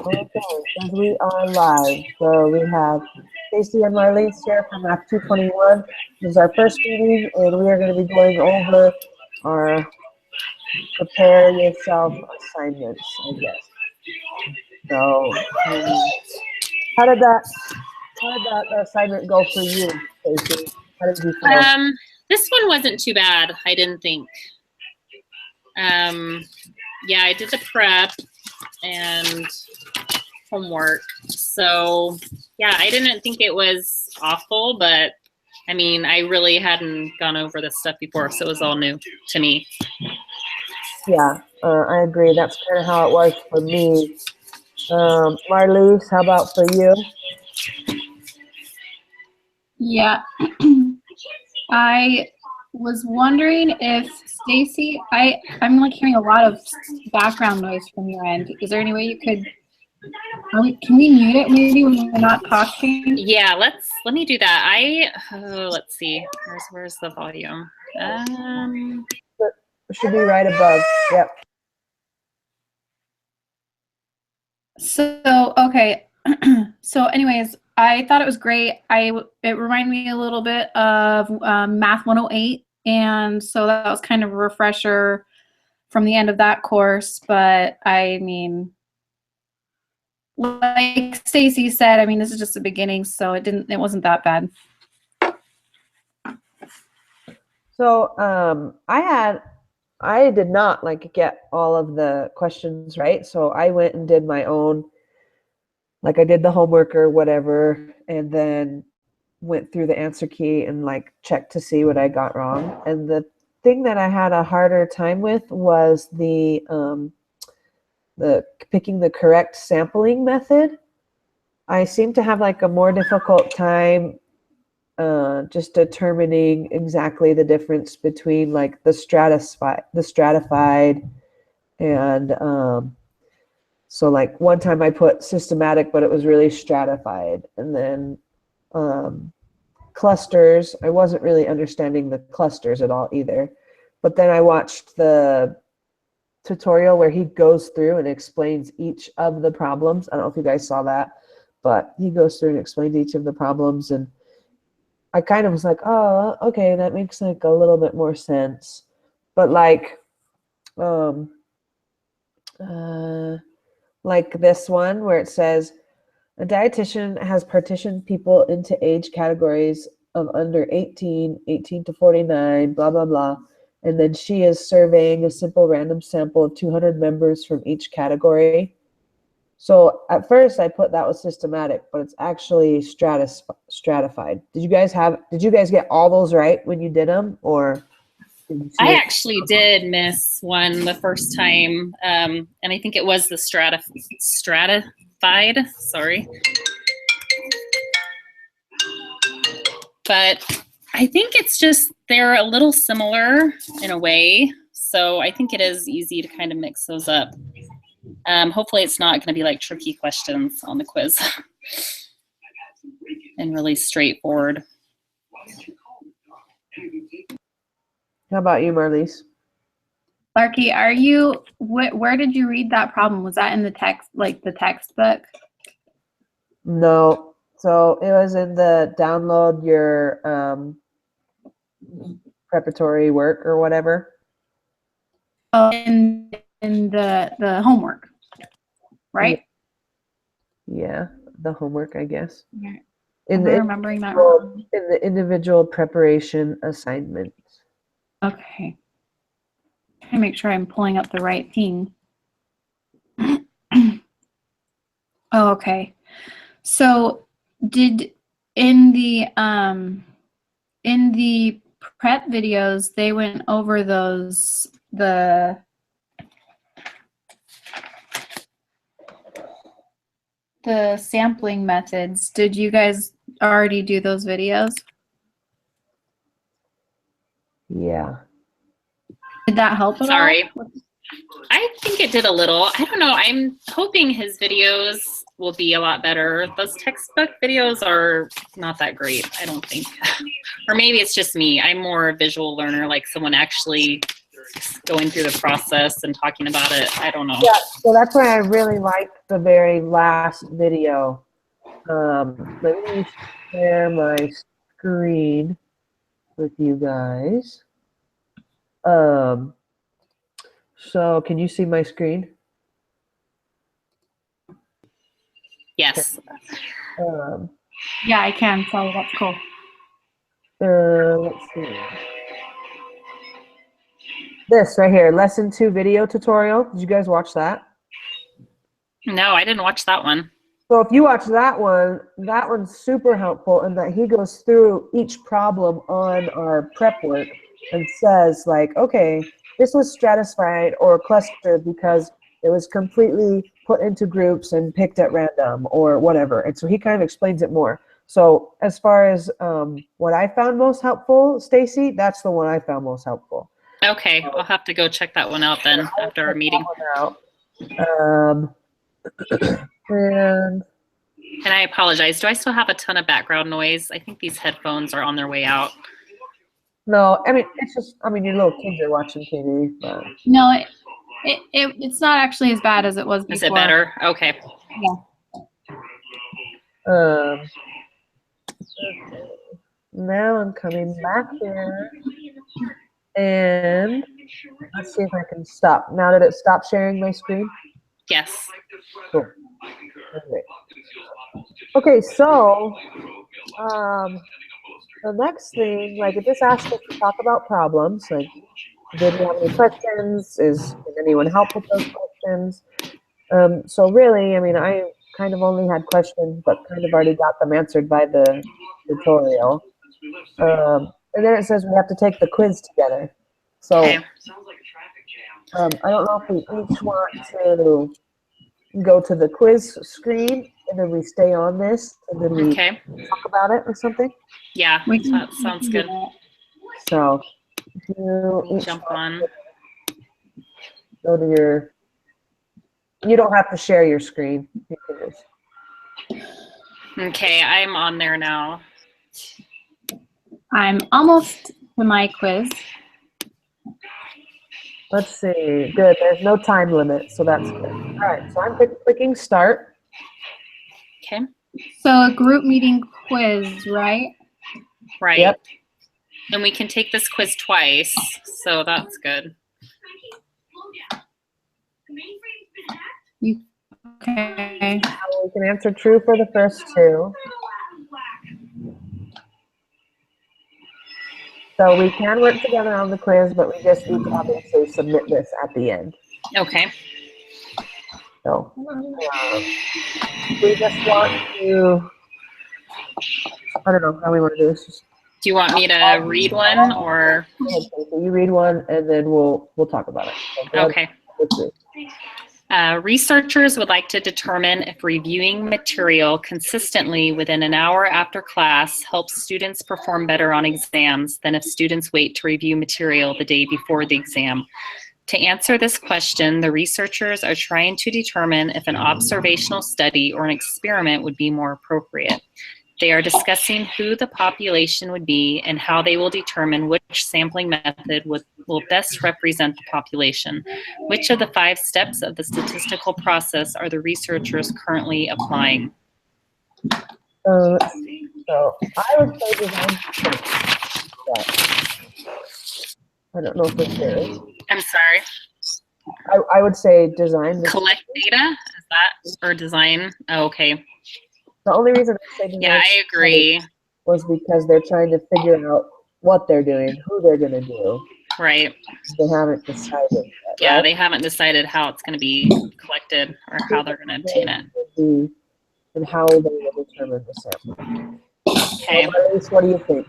Okay, since we are live, so we have Stacy and Marlene here from Act 221. This is our first meeting, and we are going to be going over our prepare yourself assignments, I guess. So, how did that assignment go for you, Stacy? How did you feel? This one wasn't too bad, I didn't think. Yeah, I did the prep and homework. So yeah, I didn't think it was awful, but I mean, I really hadn't gone over this stuff before, so it was all new to me. Yeah, I agree. That's kind of how it was for me. Marloose, how about for you? Yeah, I was wondering if Stacy, I'm like hearing a lot of background noise from your end. Is there any way you could? Can we mute it maybe when we're not talking? Yeah, let me do that. Let's see. Where's the volume? It should be right above. Yep. So okay. So anyways, I thought it was great. It reminded me a little bit of Math 108, and so that was kind of a refresher from the end of that course. But I mean, like Stacy said, I mean, this is just the beginning, so it wasn't that bad. So I did not get all of the questions right. So I went and did my own, I did the homework or whatever, and then went through the answer key and checked to see what I got wrong. And the thing that I had a harder time with was the picking the correct sampling method. I seem to have a more difficult time just determining exactly the difference between the stratified and so one time I put systematic, but it was really stratified. And then clusters, I wasn't really understanding the clusters at all either. But then I watched the tutorial where he goes through and explains each of the problems. I don't know if you guys saw that, but he goes through and explains each of the problems, and I kind of was like, oh, okay, that makes a little bit more sense. But this one where it says a dietitian has partitioned people into age categories of under 18, 18 to 49, blah, blah, blah. And then she is surveying a simple random sample of 200 members from each category. So at first I put that was systematic, but it's actually stratified. Did you guys get all those right when you did them, or? I actually did miss one the first time, and I think it was the stratified. Sorry, but I think it's just they're a little similar in a way, so I think it is easy to kind of mix those up. Hopefully, it's not going to be tricky questions on the quiz, and really straightforward. How about you, Marlise? Larky, where did you read that problem? Was that in the text, the textbook? No. So it was in the download your preparatory work or whatever. Oh, in the homework, right? Yeah, the homework, I guess. Yeah. I'm remembering that wrong. In the individual preparation assignment. Okay. Trying to make sure I'm pulling up the right thing. Oh, okay. So in the prep videos, they went over the sampling methods. Did you guys already do those videos? Yeah. Did that help at all? Sorry. I think it did a little. I don't know. I'm hoping his videos will be a lot better. Those textbook videos are not that great, I don't think. Or maybe it's just me. I'm more a visual learner, like someone actually going through the process and talking about it. I don't know. Yeah, so that's why I really liked the very last video. Let me share my screen with you guys. So can you see my screen? Yes. Yeah, I can. So that's cool. Let's see. This right here, lesson 2 video tutorial. Did you guys watch that? No, I didn't watch that one. So if you watch that one's super helpful in that he goes through each problem on our prep work and says like, okay, this was stratified or clustered because it was completely put into groups and picked at random or whatever. And so he kind of explains it more. So as far as what I found most helpful, Stacy, that's the one I found most helpful. Okay, I'll have to go check that one out then after our meeting. And I apologize. Do I still have a ton of background noise? I think these headphones are on their way out. no, I mean, it's just, I mean, your little kids are watching TV. But. No, it's not actually as bad as it was before. Is it better? Okay. Yeah. Now I'm coming back here. And let's see if I can stop. Now did it stop sharing my screen? Yes. Cool. Okay, so the next thing, like it just asked us to talk about problems. Like, did you have any questions? Did anyone help with those questions? So really, I mean, I kind of only had questions, but kind of already got them answered by the tutorial. And then it says we have to take the quiz together. So Okay. I don't know if we each want to go to the quiz screen and then we stay on this and then we talk about it or something. Yeah, that sounds good. So if you each Jump on. go to you don't have to share your screen. You can just, Okay, I'm on there now. I'm almost to my quiz. let's see. Good. There's no time limit, so that's good. All right. So I'm clicking start. Okay. So a group meeting quiz, right? Right. Yep. And we can take this quiz twice, so that's good. Okay. We can answer true for the first 2. So we can work together on the quiz, but we just need to obviously submit this at the end. Okay. So we just want to, I don't know how we want to do this. Just, Do you want me to read one or? so you read one and then we'll talk about it. So Okay. Researchers would like to determine if reviewing material consistently within an hour after class helps students perform better on exams than if students wait to review material the day before the exam. To answer this question, the researchers are trying to determine if an observational study or an experiment would be more appropriate. They are discussing who the population would be and how they will determine which sampling method will best represent the population. Which of the 5 steps of the statistical process are the researchers currently applying? So I would say design. I don't know if it's there. I'm sorry. I would say design. Collect data? Is that, or design? Oh, okay. The only reason I say design Yeah, I agree. was because they're trying to figure out what they're doing, who they're going to do. Right. They haven't decided yet, Yeah, right? they haven't decided how it's going to be collected or how they're going to obtain it. And how they will determine the sample. Okay. So, Marlies, what do you think?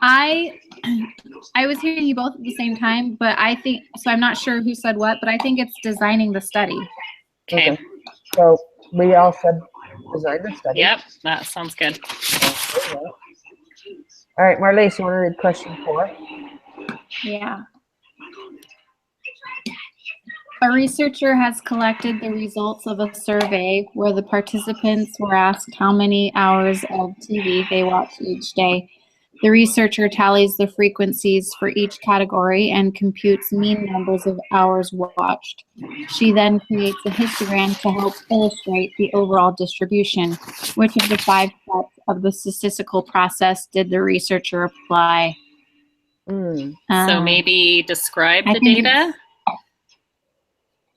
I was hearing you both at the same time, but I think, so I'm not sure who said what, but I think it's designing the study. Okay. So we all said design the study. Yep, that sounds good. All right, Marlies, you want to read question 4? Yeah. A researcher has collected the results of a survey where the participants were asked how many hours of TV they watch each day. The researcher tallies the frequencies for each category and computes mean numbers of hours watched. She then creates a histogram to help illustrate the overall distribution. Which of the 5 steps of the statistical process did the researcher apply? So maybe describe I the think data.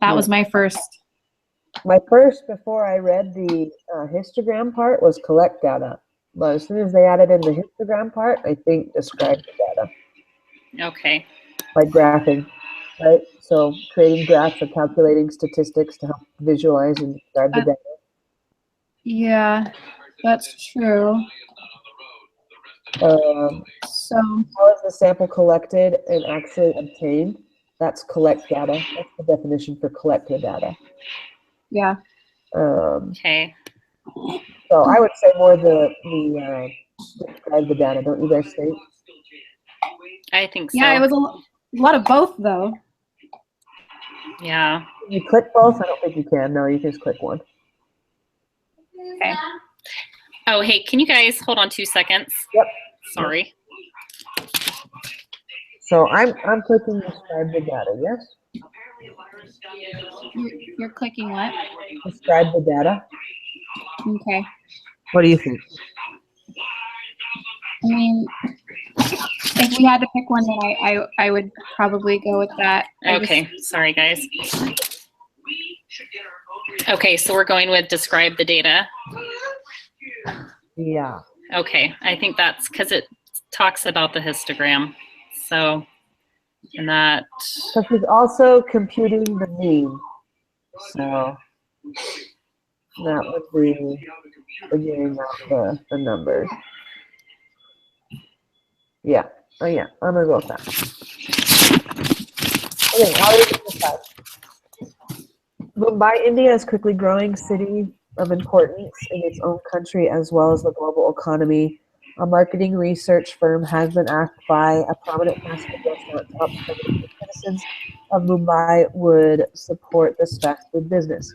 that was my first. My first, before I read the histogram part, was collect data. But as soon as they added in the histogram part, I think describe the data. Okay. Like graphing, right? So creating graphs or calculating statistics to help visualize and describe the data. Yeah, that's true. So How is the sample collected and actually obtained? That's collect data. That's the definition for collect the data. yeah. Okay. So I would say more the describe the data. Don't you guys think? I think so. Yeah, it was a lot of both, though. Yeah. Can you click both? I don't think you can. No, you can just click one. Okay. Oh, hey, can you guys hold on 2 seconds? Yep. Sorry. So I'm clicking describe the data. Yes. You're clicking what? Describe the data. Okay. What do you think? I mean, if we had to pick one, then I would probably go with that. Okay. Sorry, guys. Okay, so we're going with describe the data. Yeah. Okay, I think that's because it talks about the histogram. So, and that. Because he's also computing the mean. So that would be figuring out the numbers. Yeah. Oh yeah. I'm gonna go with that. Okay, how did you decide? Mumbai, India is a quickly growing city of importance in its own country as well as the global economy. A marketing research firm has been asked by a prominent fast food restaurant to help determine if the citizens of Mumbai would support this fast food business.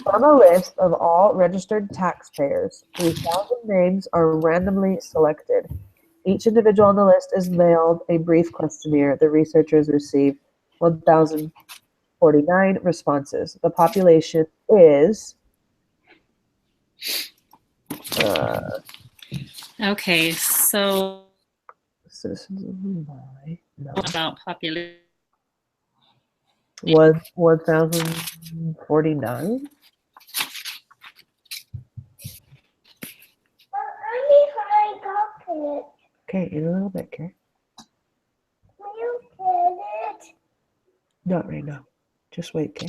From a list of all registered taxpayers, 3,000 names are randomly selected. Each individual on the list is mailed a brief questionnaire. The researchers receive 1,049 responses. The population is Okay, so citizens of Mumbai. No. about population. 1,049. Okay, in a little bit, okay? Not right now. Just wait, okay?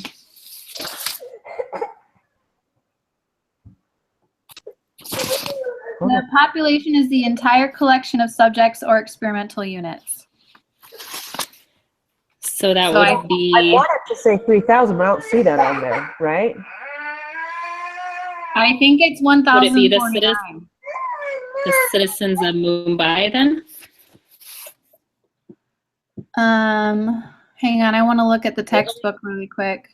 The population is the entire collection of subjects or experimental units. So that So would be. I wanted to say 3,000, but I don't see that on there, right? I think it's Would it be 1,049. the citizens of Mumbai then? Hang on, I want to look at the textbook really quick.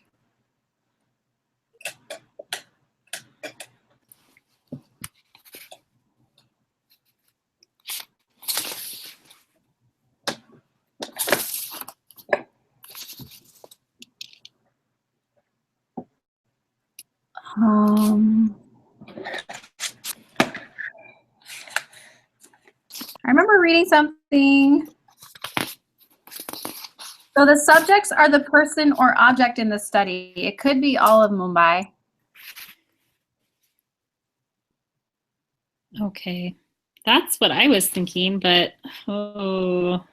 I remember reading something. So the subjects are the person or object in the study. It could be all of Mumbai. Okay, that's what I was thinking, but oh.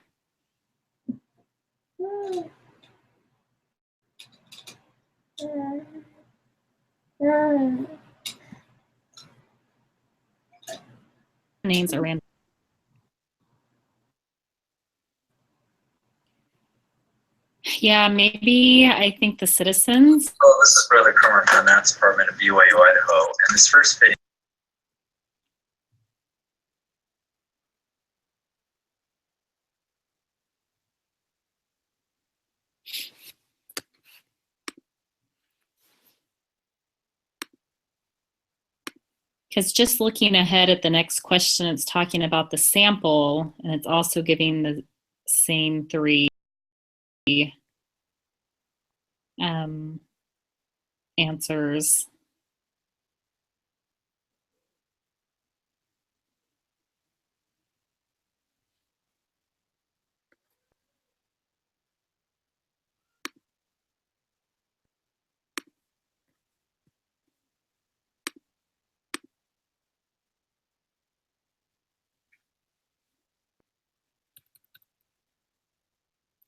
Names are random. Yeah, maybe I think the citizens. Hello, this is Brother Cromer from the Maths Department of BYU, Idaho, and this first video. Because just looking ahead at the next question, it's talking about the sample, and it's also giving the same three answers.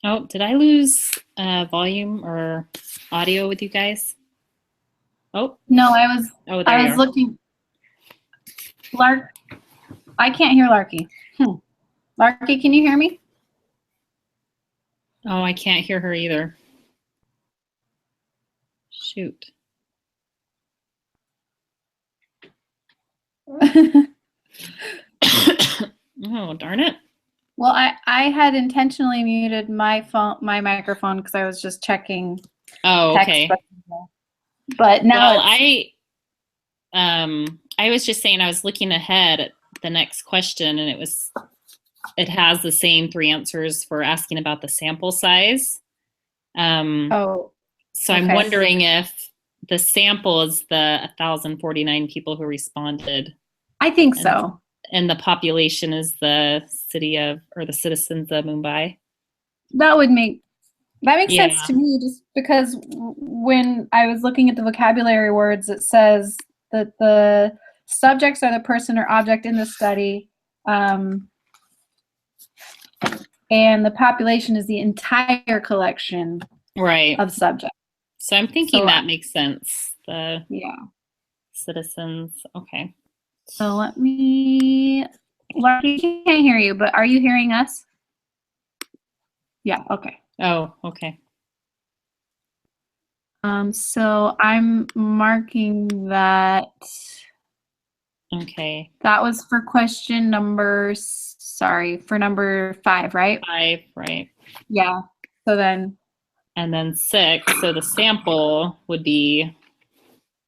Oh, did I lose volume or audio with you guys? Oh. No, I was are. looking. I can't hear Larky. Larky, can you hear me? Oh, I can't hear her either. Shoot. Oh, darn it. Well, I had intentionally muted my microphone because I was just checking. Oh, okay. But now I was just saying I was looking ahead at the next question, and it has the same three answers for asking about the sample size. So I'm wondering if the sample is the 1,049 people who responded. I think so. And the population is the citizens of Mumbai. That makes sense to me, just because when I was looking at the vocabulary words, it says that the subjects are the person or object in the study, and the population is the entire collection of subjects. So I'm thinking that makes sense. The citizens. Okay. So Larky, can't hear you, but are you hearing us? Yeah, okay. Oh, okay. So I'm marking that. Okay. That was for question number 5, right? 5, right. Yeah. So then. And then 6, so the sample would be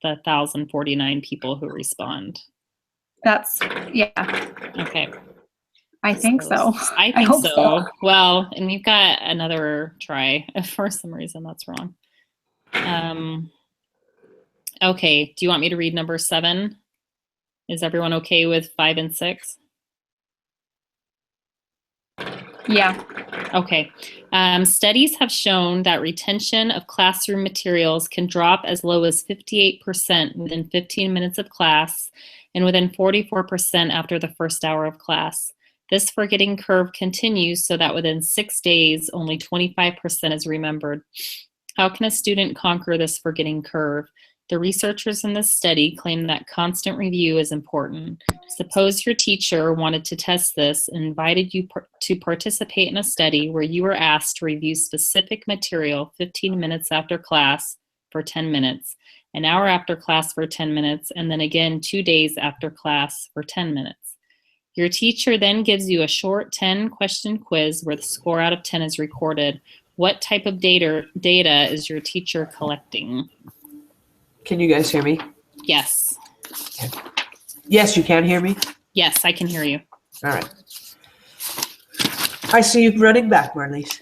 the 1,049 people who respond. Yeah. Okay. I think so. I think so. Well, and we've got another try. For some reason, that's wrong. Okay. Do you want me to read number 7? Is everyone okay with 5 and 6? Yeah. Okay. Studies have shown that retention of classroom materials can drop as low as 58% within 15 minutes of class and within 44% after the first hour of class. This forgetting curve continues so that within 6 days, only 25% is remembered. How can a student conquer this forgetting curve? The researchers in this study claim that constant review is important. Suppose your teacher wanted to test this and invited you to participate in a study where you were asked to review specific material 15 minutes after class for 10 minutes, an hour after class for 10 minutes, and then again 2 days after class for 10 minutes. Your teacher then gives you a short 10-question quiz where the score out of 10 is recorded. What type of data is your teacher collecting? Can you guys hear me? Yes. Okay. Yes, you can hear me? Yes, I can hear you. All right. I see you running back, Marlies.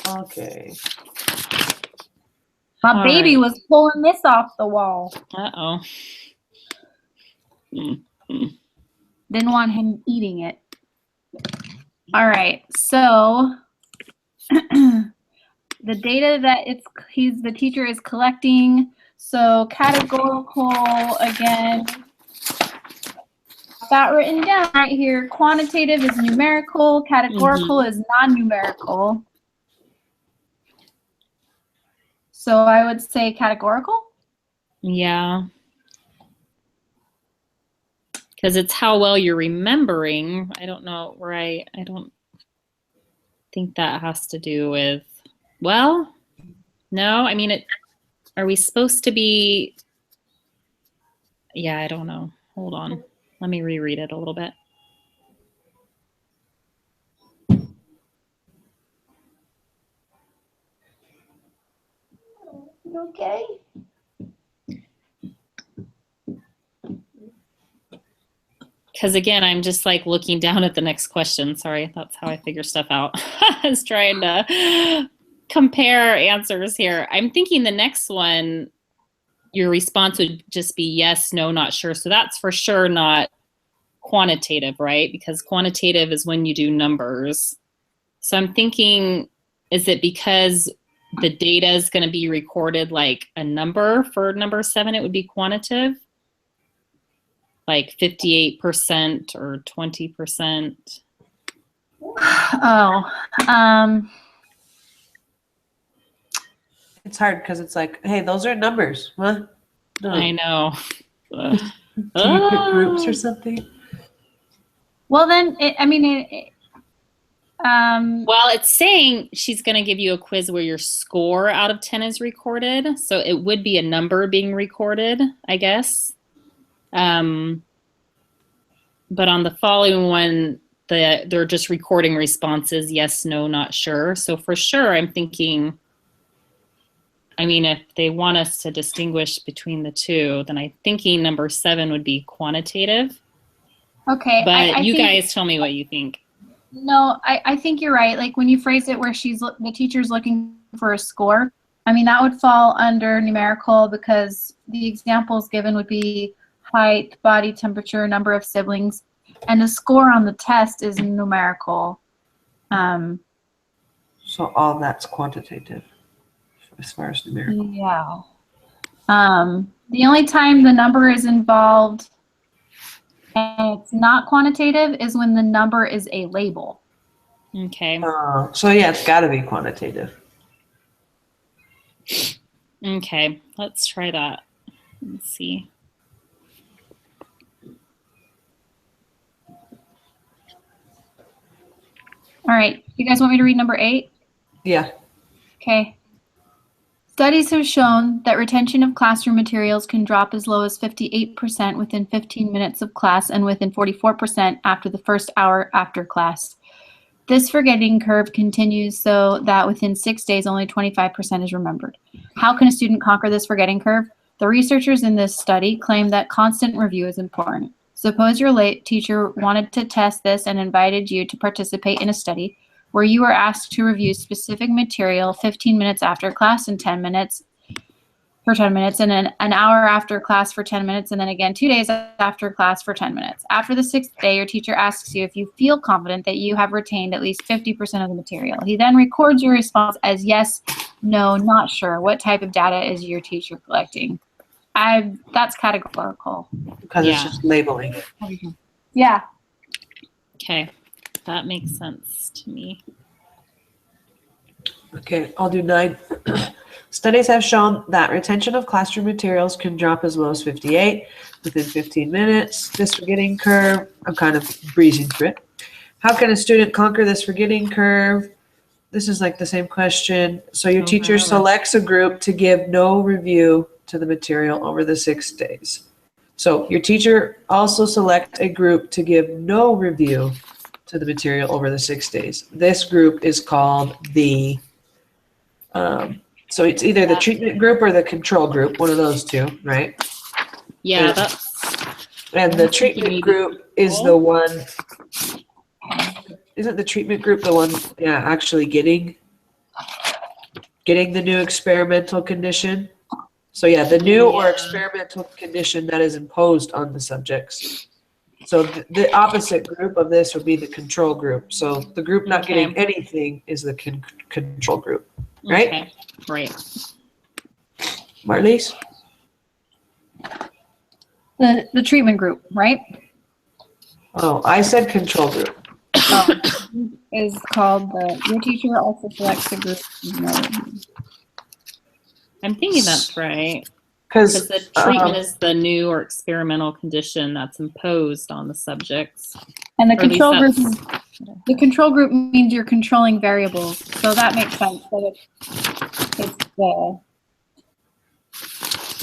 Okay. My baby was pulling this off the wall. Uh-oh. Didn't want him eating it. All right, so the data that the teacher is collecting. So categorical, again, that written down right here. Quantitative is numerical, categorical is non-numerical. So I would say categorical. Yeah. Because it's how well you're remembering. I don't know, right? I don't think that has to do with, well, no, I mean, are we supposed to be, yeah, I don't know. Hold on. Let me reread it a little bit. Okay. because again, I'm just like looking down at the next question. Sorry, that's how I figure stuff out. I was trying to compare answers here. I'm thinking the next one, your response would just be yes, no, not sure. So that's for sure not quantitative, right? Because quantitative is when you do numbers. So I'm thinking, is it because the data is going to be recorded like a number for number 7, it would be quantitative? Like 58% or 20%? Oh, It's hard because it's like, hey, those are numbers. What? No. I know. Do you pick groups or something? well then, Well, it's saying she's going to give you a quiz where your score out of 10 is recorded. So it would be a number being recorded, I guess. But on the following one, they're just recording responses, yes, no, not sure. So for sure, I'm thinking, I mean, if they want us to distinguish between the two, then I'm thinking number 7 would be quantitative. okay. But I you think, guys tell me what you think. No, I think you're right. Like when you phrase it where the teacher's looking for a score, I mean, that would fall under numerical because the examples given would be height, body temperature, number of siblings, and the score on the test is numerical. So all that's quantitative as far as numerical. Yeah. The only time the number is involved and it's not quantitative is when the number is a label. Okay. So yeah, it's got to be quantitative. Okay, let's try that. Let's see. All right. You guys want me to read number 8? Yeah. Okay. Studies have shown that retention of classroom materials can drop as low as 58% within 15 minutes of class and within 44% after the first hour after class. This forgetting curve continues so that within 6 days, only 25% is remembered. How can a student conquer this forgetting curve? The researchers in this study claim that constant review is important. Suppose your late teacher wanted to test this and invited you to participate in a study where you were asked to review specific material 15 minutes after class and 10 minutes for 10 minutes, and then an hour after class for 10 minutes, and then again 2 days after class for 10 minutes. After the 6th day, your teacher asks you if you feel confident that you have retained at least 50% of the material. He then records your response as yes, no, not sure. What type of data is your teacher collecting? That's categorical. Because Yeah. it's just labeling. Yeah. Okay, that makes sense to me. Okay, I'll do 9. Studies have shown that retention of classroom materials can drop as low as 58 within 15 minutes. This forgetting curve, I'm kind of breezing through it. How can a student conquer this forgetting curve? This is like the same question. So your teacher selects a group to give no review to the material over the 6 days. So your teacher also selects a group to give no review to the material over the 6 days. This group is called the so it's either the treatment group or the control group, one of those two, right? Yeah, that's And the treatment group is the one, isn't the treatment group the one, actually getting the new experimental condition? So yeah, the new or experimental condition that is imposed on the subjects. So the opposite group of this would be the control group. So the group not getting anything is the control group, right? okay. Right. Marlies? The treatment group, right? Oh, I said control group. Is called your teacher also selects a group. I'm thinking that's right. Because Because the treatment is the new or experimental condition that's imposed on the subjects. And the Or at least control group that's- the control group means you're controlling variables. So that makes sense.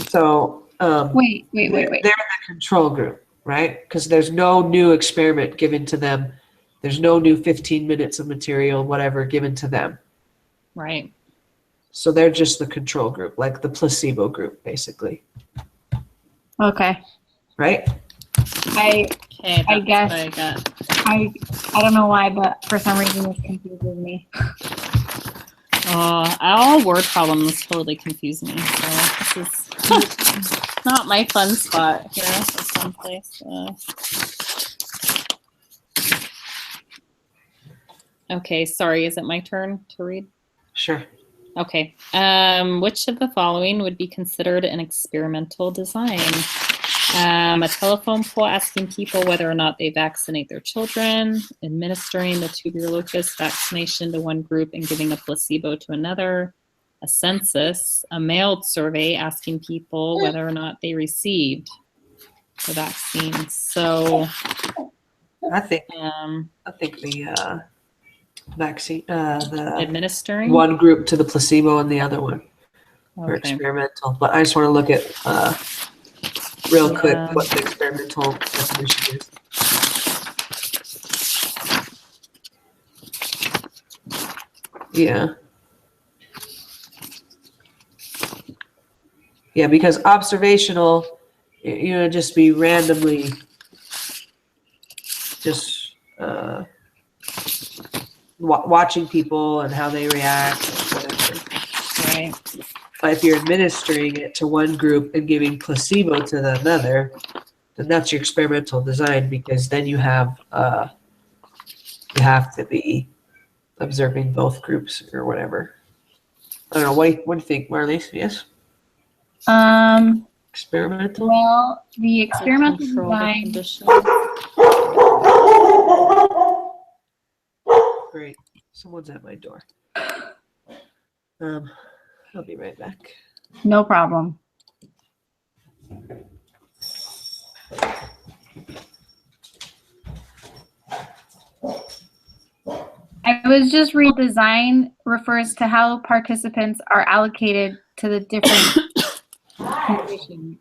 So wait. They're the control group, right? Because there's no new experiment given to them. There's no new 15 minutes of material, whatever, given to them. Right. So they're just the control group, like the placebo group, basically. Okay. Right? I Okay, that's guess- what I got. I don't know why, but for some reason this confuses me. All word problems totally confuse me. So this is not my fun spot here. This fun place. Okay, sorry. Is it my turn to read? Sure. Okay. Which of the following would be considered an experimental design? A telephone poll asking people whether or not they vaccinate their children, administering the tuberculosis vaccination to one group and giving a placebo to another, a census, a mailed survey asking people whether or not they received the vaccine. So, I think um, the vaccine, the administering. one group to the placebo and the other one for Okay. experimental. But I just want to look at real quick Yeah. what the experimental definition is. Yeah. Yeah, because observational, just be randomly just watching people and how they react, whatever. Right. But if you're administering it to one group and giving placebo to another, then that's your experimental design, because then you have to be observing both groups or whatever. I don't know. What do you think, Marlies? Yes? Experimental? Well, the experimental Control the design. conditions. Great. Someone's at my door. I'll be right back. No problem. I was just reading design refers to how participants are allocated to the different conditions.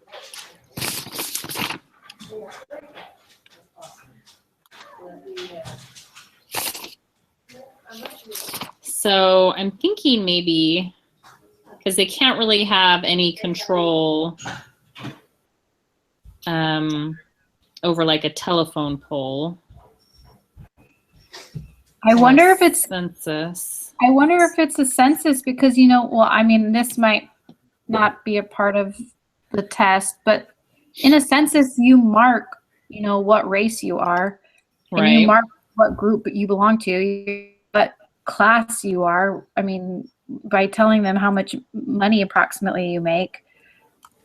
So I'm thinking maybe, because they can't really have any control over like a telephone poll. I wonder if it's census. I wonder if it's a census because, well, I mean, this might not be a part of the test, but in a census, you mark, what race you are, and you Right. mark what group you belong to, what class you are. I mean, by telling them how much money approximately you make.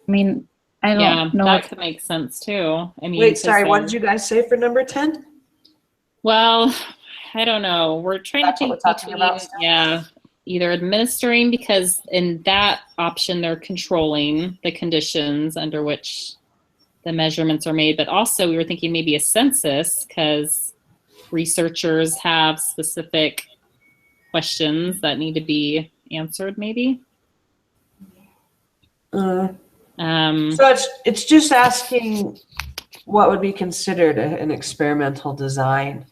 I mean, I don't know. That could make sense too. I mean, Wait, sorry. What did you guys say for number 10? Well, I don't know. We're trying That's to what think we're talking between, about still? either administering, because in that option they're controlling the conditions under which the measurements are made, but also we were thinking maybe a census because researchers have specific questions that need to be answered, maybe. So it's just asking what would be considered an experimental design.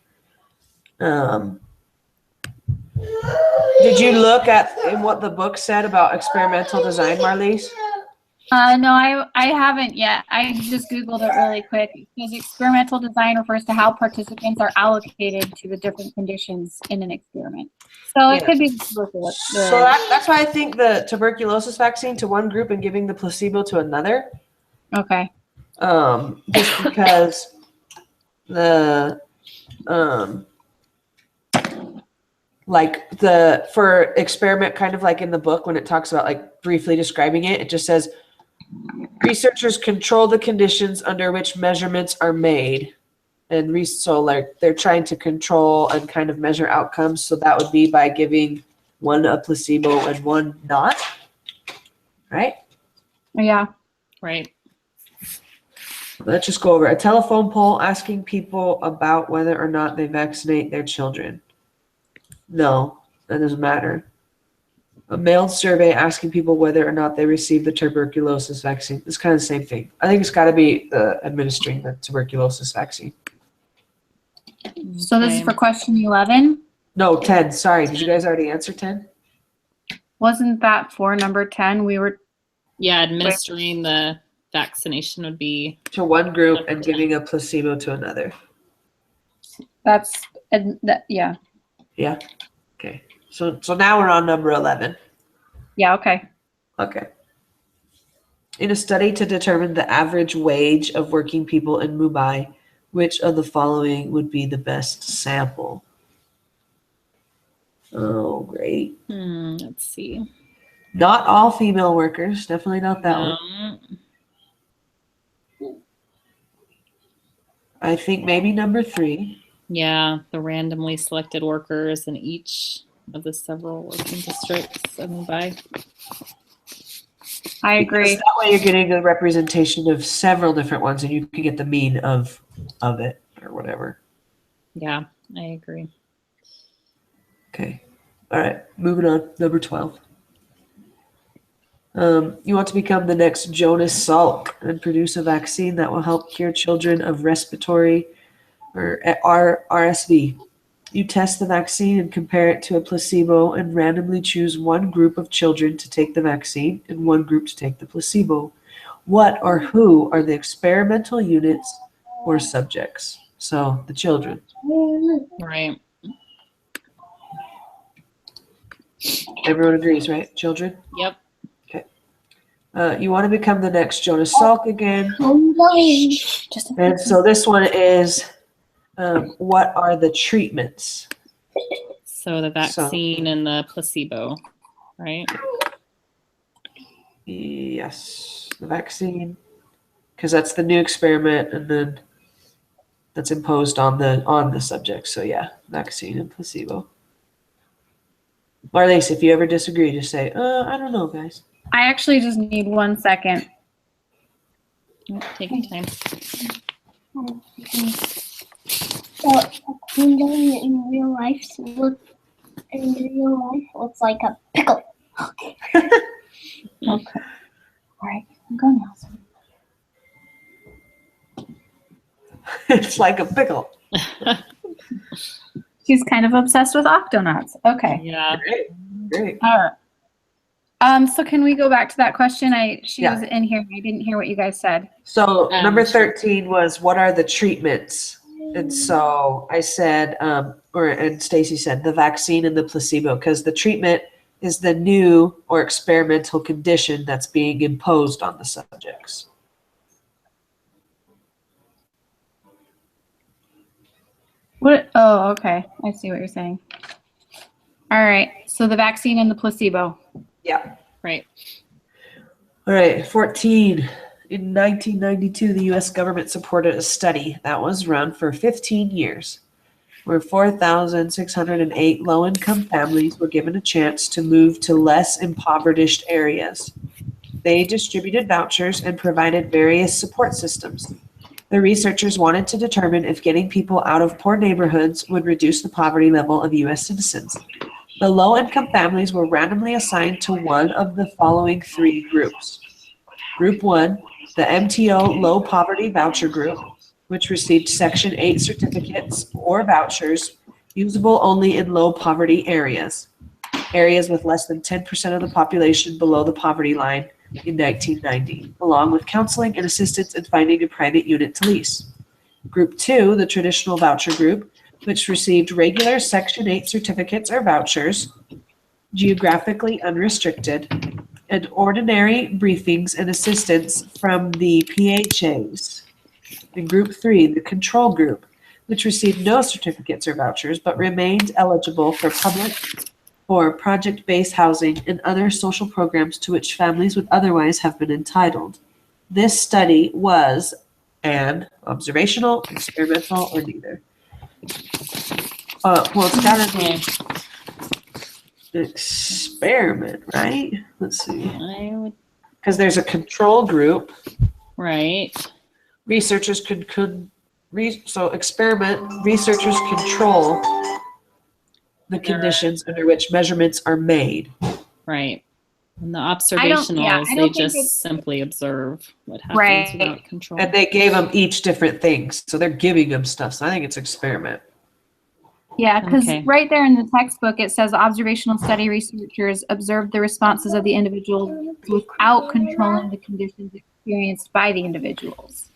Did you look at in what the book said about experimental design, Marlies? No, I haven't yet. I just Googled it really quick. It says experimental design refers to how participants are allocated to the different conditions in an experiment. So it could be. So that's why I think the tuberculosis vaccine to one group and giving the placebo to another. Okay. Just because for experiment, kind of like in the book when it talks about like briefly describing it, it just says researchers control the conditions under which measurements are made. And so like they're trying to control and kind of measure outcomes. So that would be by giving one a placebo and one not. Right? Yeah. Right. Let's just go over a telephone poll asking people about whether or not they vaccinate their children. No, that doesn't matter. A mailed survey asking people whether or not they received the tuberculosis vaccine. It's kind of the same thing. I think it's got to be administering the tuberculosis vaccine. So this is for question 11? No, 10. Sorry. Did you guys already answer 10? Wasn't that for number 10? We were. Yeah, administering the vaccination would be. To one group and giving a placebo to another. That's yeah. Yeah. Okay. So now we're on number 11. Yeah, okay. Okay. In a study to determine the average wage of working people in Mumbai, which of the following would be the best sample? Oh, great. Let's see. Not all female workers. Definitely not that one. I think maybe number 3. Yeah, the randomly selected workers in each of the several working districts of Mumbai. I Because agree. that way you're getting a representation of several different ones and you can get the mean of it or whatever. Yeah, I agree. Okay. All right. Moving on. Number 12. You want to become the next Jonas Salk and produce a vaccine that will help cure children of respiratory or RSV. You test the vaccine and compare it to a placebo and randomly choose one group of children to take the vaccine and one group to take the placebo. What or who are the experimental units or subjects? So the children. Right. Everyone agrees, right? Children? Yep. You want to become the next Jonas Salk again. Just And so this one is, what are the treatments? So the vaccine and the placebo, right? Yes, the vaccine, because that's the new experiment, and then that's imposed on the subject. So yeah, vaccine and placebo. Marlise, if you ever disagree, just say, I don't know, guys. I actually just need 1 second. Take your time. So a cranberry in real life looks like a pickle. Okay. All right, I'm going now. It's like a pickle. She's kind of obsessed with Octonauts. Okay. Yeah. Great. All right. So can we go back to that question? She Yeah. was in here. I didn't hear what you guys said. So number Sure. 13 was, what are the treatments? And so I said, and Stacy said, the vaccine and the placebo, because the treatment is the new or experimental condition that's being imposed on the subjects. What? Oh, okay. I see what you're saying. All right. So the vaccine and the placebo. Yeah. Right. All right, 14. In 1992, the U.S. government supported a study that was run for 15 years, where 4,608 low-income families were given a chance to move to less impoverished areas. They distributed vouchers and provided various support systems. The researchers wanted to determine if getting people out of poor neighborhoods would reduce the poverty level of U.S. citizens. The low-income families were randomly assigned to one of the following 3 groups. Group 1, the MTO Low Poverty Voucher Group, which received Section 8 certificates or vouchers usable only in low poverty areas with less than 10% of the population below the poverty line in 1990, along with counseling and assistance in finding a private unit to lease. Group 2, the Traditional Voucher Group, which received regular Section 8 certificates or vouchers, geographically unrestricted, and ordinary briefings and assistance from the PHAs. And Group 3, the Control Group, which received no certificates or vouchers but remained eligible for project-based housing and other social programs to which families would otherwise have been entitled. This study was an observational, experimental, or neither. Well, it's gotta be an experiment, right? Let's see. Because there's a control group. Right. Researchers so experiment, researchers control the conditions under which measurements are made. Right. And the I observationals, don't they think just simply observe what happens Right. without control. And they gave them each different things. So they're giving them stuff. So I think it's experiment. Yeah, because Okay. right there in the textbook, it says observational study researchers observed the responses of the individuals without controlling the conditions experienced by the individuals.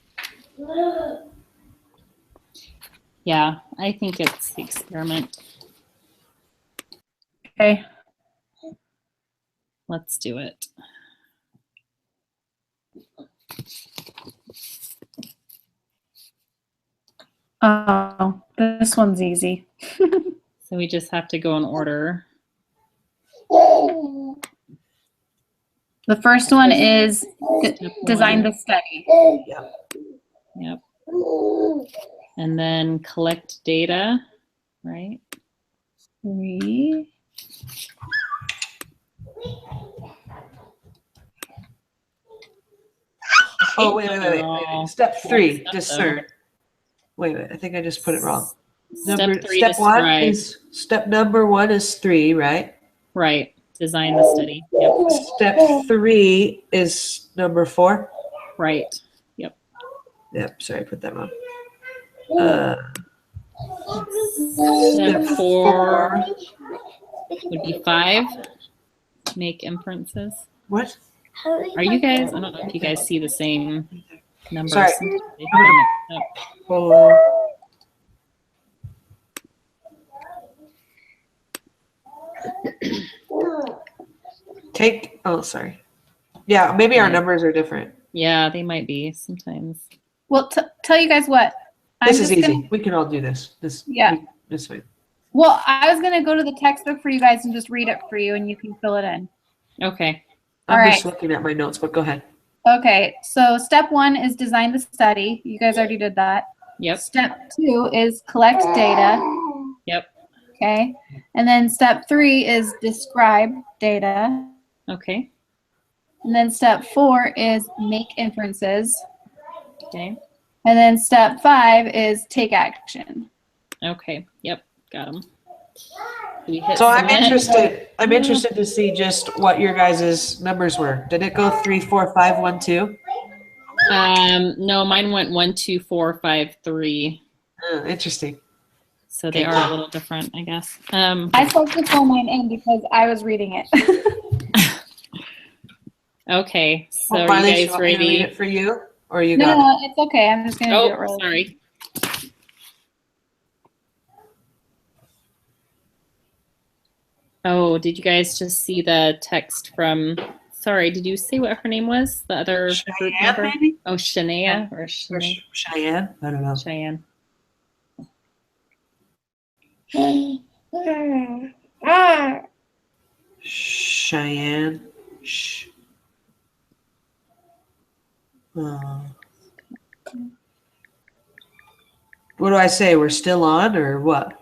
Yeah, I think it's the experiment. Okay. Let's do it. Oh, this one's easy. So we just have to go in order. The first one is Step design one. the study. Yep. And then collect data, right? 3. Oh, wait. Step 3, Step, discern. Wait, I think I just put it wrong. Step 3, Step one describe. is step number 1 is 3, right? Right. Design the study. Yep. Step 3 is number 4. Right. Yep. Yep, sorry, I put that wrong. Step 4 would be 5. Make inferences. What? Are you guys? I don't know if you guys see the same numbers. Sorry. Sometimes they get mixed up. Oh. Sorry. Yeah, maybe our numbers are different. Yeah, they might be sometimes. Well, tell you guys what. This is easy. We can all do this. This way. Well, I was going to go to the textbook for you guys and just read it for you, and you can fill it in. Okay. I'm just looking at my notes, but go ahead. Okay, so step 1 is design the study. You guys already did that. Yep. Step 2 is collect data. Yep. Okay. And then step 3 is describe data. Okay. And then step 4 is make inferences. Okay. And then step 5 is take action. Okay. Yep. Got them. So I'm interested to see just what your guys' numbers were. Did it go 3, 4, 5, 1, 2? No, mine went 1, 2, 4, 5, 3. Interesting. So they are a little different, I guess. I supposed to fill mine in because I was reading it. Okay. So Well, are Marley, you guys ready? To read it for you, or you got No, it's okay. I'm just going to do it Oh, really. sorry. Oh, did you guys just see the text from? Sorry, did you say what her name was? The other group Cheyenne, member? maybe? Oh, Shania or Or Shania? Cheyenne? I don't know. Cheyenne. Cheyenne. What do I say? We're still on, or what?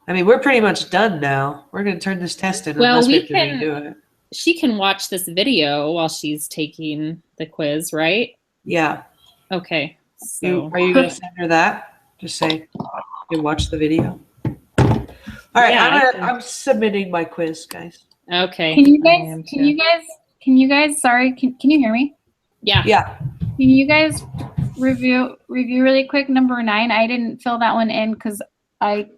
I mean, we're pretty much done now. We're going to turn this test in Well, unless we we have to can. redo it. She can watch this video while she's taking the quiz, right? Yeah. Okay. So Are you going to send her that? Just say, you watch the video. All right, Yeah, I'm submitting my quiz, guys. okay. Can you I am too. sorry, can you hear me? Yeah. Yeah. Can you guys review really quick number 9? I didn't fill that one in because I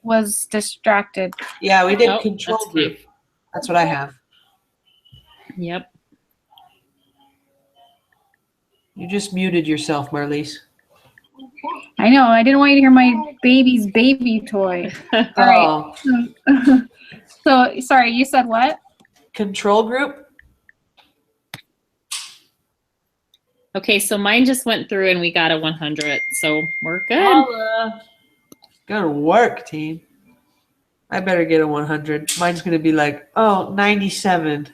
was distracted. Yeah, we did Oh, control that's group. okay. That's what I have. Yep. You just muted yourself, Marlies. I know. I didn't want you to hear my baby's baby toy. All right. So, sorry, you said what? Control group? Okay, so mine just went through and we got a 100, so we're good. Holla. Good work, team. I better get a 100. Mine's going to be like, 97.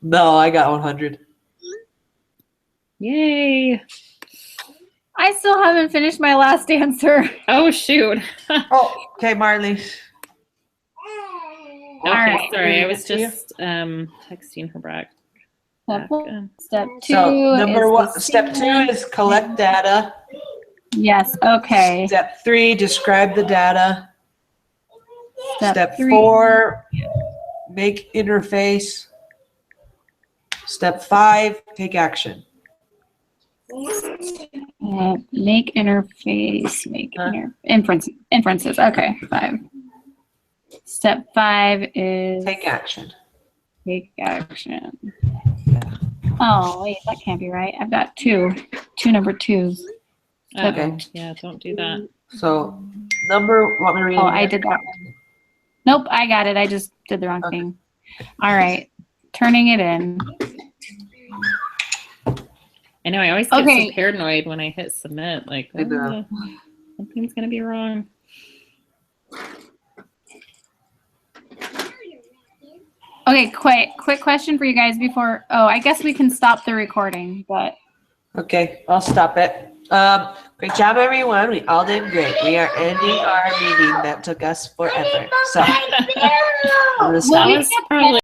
No, I got 100. Yay. I still haven't finished my last answer. Oh, shoot. Okay, Marlies. Okay, right. sorry, I was just texting her back. Step 2 So number one, is step 2 is collect data. Yes, okay. Step 3, describe the data. Step 3. 4, make interface. Step 5, take action. Make interface, inferences. Okay, 5. Step 5 is Take action. Take action. Oh, wait, that can't be right. I've got two number twos. Okay. Yeah, don't do that. So, want me to read it Oh, I again? did that one. Nope, I got it. I just did the wrong thing. All right. Turning it in. I know, I always get Okay. so paranoid when I hit submit. Like, I know. something's going to be wrong. Okay, quick question for you guys before. Oh, I guess we can stop the recording, but Okay, I'll stop it. Great job, everyone. We all did great. We are ending our meeting that took us forever. So, I'm going to Well, stop. we That was probably